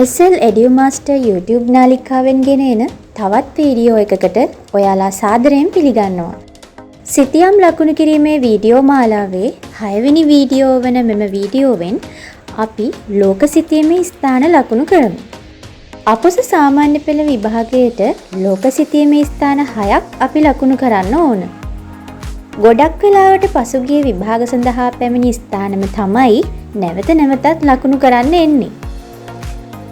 SL EduMaster YouTube නාලිකාවෙන් ගෙන එන තවත් වීඩියෝ එකකට ඔයාලා සාදරයෙන් පිළිගන්නවා. සිතියම් ලකුණු කිරීමේ වීඩියෝ මාලාවේ 6 වෙනි වීඩියෝ වන මෙම වීඩියෝවෙන් අපි ලෝක සිතියමේ ස්ථාන ලකුණු කරමු. අපොස සාමාන්‍ය පෙළ විභාගයට ලෝක සිතියමේ ස්ථාන 6ක් අපි ලකුණු කරන්න ඕන. ගොඩක් වෙලාවට පසුගිය විභාග සඳහා පැමිණි ස්ථානම තමයි නැවත නැවතත් ලකුණු කරන්න එන්නේ.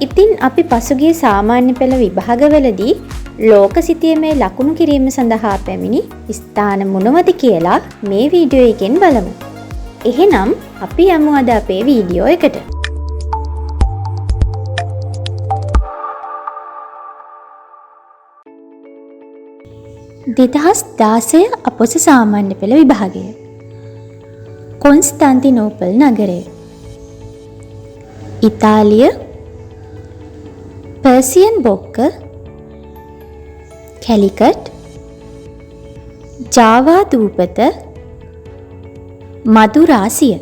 ඉතින් අපි පසුගිය සාමාන්‍ය පෙළ විභාගවලදී ලෝක සිතියමේ ලකුණු කිරීම සඳහා පැමිණි ස්ථාන මොනවද කියලා මේ වීඩියෝ එකෙන් බලමු. එහෙනම් අපි යමු අද අපේ වීඩියෝ එකට. දෙදහස් 16 අපොස සාමාන්‍ය පෙළ විභාගය. කොන්ස්ටාන්තිනෝපල් නගරය. ඉතාලිය. පර්සියන් බොක්ක. කැලිකට්. ජාවා දූපත. මදුරාසිය.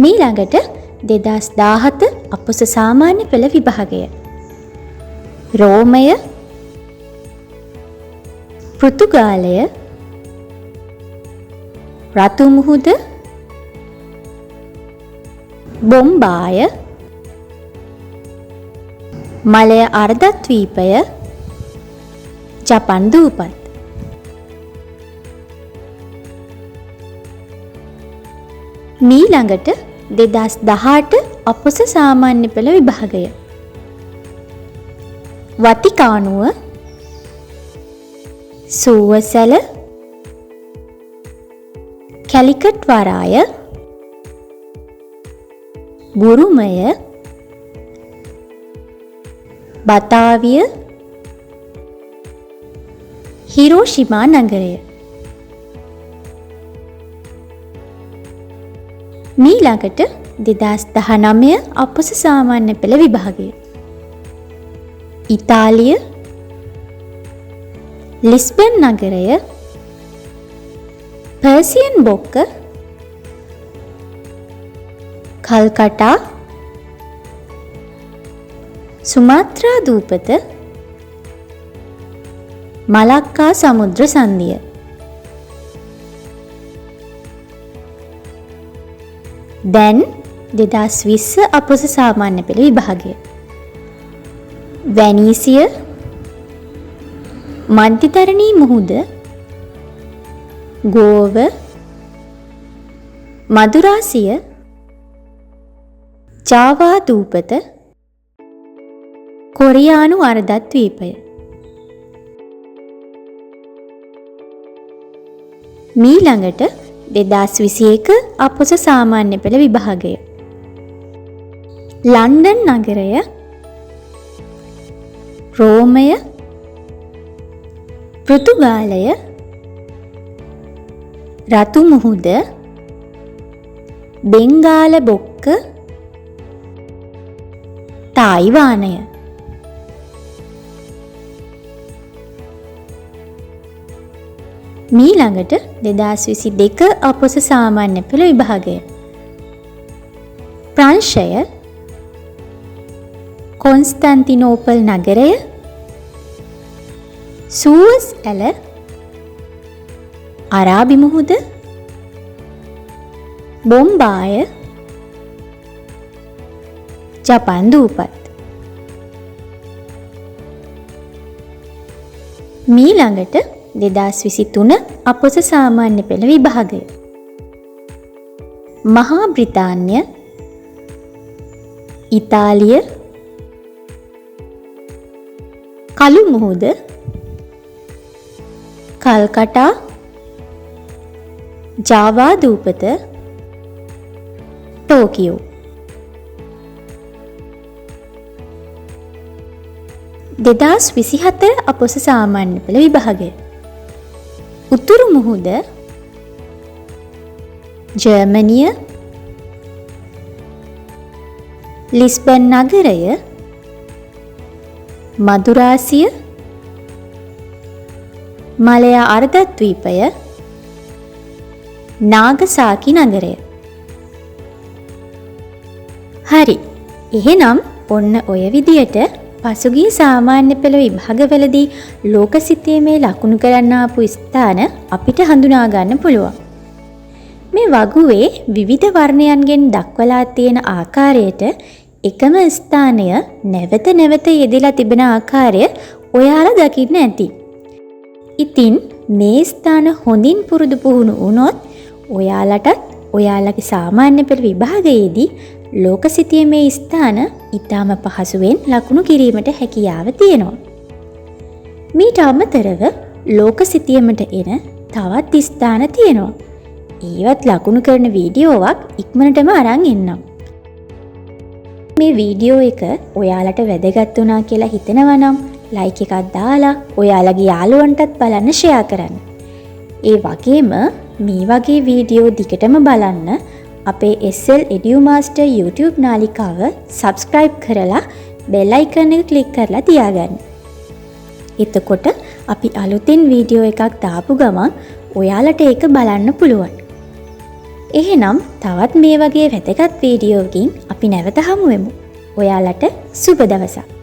මීළඟට 2017 අපොස සාමාන්‍ය පෙළ විභාගය. රෝමය. පෘතුගාලය. රතු මුහුද. බොම්බාය. මලය අර්ධද්වීපය. ජපන් දූපත්. මීළඟට 2018 අපොස සාමාන්‍ය පෙළ විභාගය. වතිකානුව. සූවසැල. කැලිකට් වරාය. බුරුමය. බතාවිය. හිරෝෂිමා නගරය. මීළඟට 2019 අපොස සාමාන්‍ය පෙළ විභාගය. ඉතාලිය. ලිස්බන් නගරය. පර්සියන් බොක්ක. කල්කටා. සුමාත්‍රා දූපත. මලක්කා සමුද්‍ර සන්ධිය. දැන් 2020 අපොස සාමාන්‍ය පෙළ විභාගය. වැනීසිය. මධ්‍යධරණී මුහුද. ගෝව. මදුරාසිය. ජාවා දූපත. කොරියානු අර්ධද්වීපය. මීළඟට 2021 අපොස සාමාන්‍ය පෙළ විභාගය. ලන්ඩන් නගරය. රෝමය. පෘතුගාලය. රතු මුහුද. බෙන්ගාල බොක්ක. තායිවානය. මීළඟට 2022 අපොස සාමාන්‍ය පෙළ විභාගය. ප්‍රංශය. කොන්ස්ටාන්තිනෝපල් නගරය. සූවස් ඇල. අරාබි මුහුද. බොම්බාය. ජපන් දූපත්. මීළඟට 2023 අපොස සාමාන්‍ය පෙළ විභාගය. මහා බ්‍රිතාන්‍ය. ඉතාලිය. කළු මුහුද. කල්කටා. ජාවා දූපත. ටෝකියෝ. 2024 අපොස සාමාන්‍ය පෙළ විභාගය. උතුරු මුහුද. ජර්මනිය. ලිස්බන් නගරය. මදුරාසිය. මලය අර්ධද්වීපය. නාගසාකි නගරය. හරි. එහෙනම් ඔන්න ඔය විදියට පසුගිය සාමාන්‍ය පෙළ විභාගවලදී ලෝකසිතීමේ ලකුණු කරන්න ආපු ස්ථාන අපිට හඳුනා ගන්න පුළුවන්. මේ වගුවේ විවිධ වර්ණයන්ගෙන් දක්වලා තියෙන ආකාරයට එකම ස්ථානය නැවත නැවත යෙදලා තිබෙන ආකාරය ඔයාලා දකින්න ඇති. ඉතින් මේ ස්ථාන හොඳින් පුරුදු පුහුණු වුණොත් ඔයාලටත් ඔයාලගේ සාමාන්‍ය පෙළ විභාගයේදී ලෝකසිතීමේ ස්ථාන ඊටම පහසුවෙන් ලකුණු කිරීමට හැකියාව තියෙනවා. මීට අමතරව ලෝකසිතීමට එන තවත් ස්ථාන තියෙනවා. ඒවත් ලකුණු කරන වීඩියෝවක් ඉක්මනටම අරන් එන්නම්. මේ වීඩියෝ එක ඔයාලට වැදගත් වුණා කියලා හිතෙනවා නම් ලයික් එකක් දාලා ඔයාලගේ යාළුවන්ටත් බලන්න ෂෙයා කරන්න. ඒ වගේම මේ වගේ වීඩියෝ දිගටම බලන්න අපේ SL EduMaster YouTube නාලිකාව subscribe කරලා bell icon එක click කරලා තියාගන්න. එතකොට අපි අලුතින් වීඩියෝ එකක් දාපු ගමන් ඔයාලට ඒක බලන්න පුළුවන්. එහෙනම් තවත් මේ වගේ වැදගත් වීඩියෝකින් අපි නැවත හමු වෙමු. ඔයාලට සුබ දවසක්.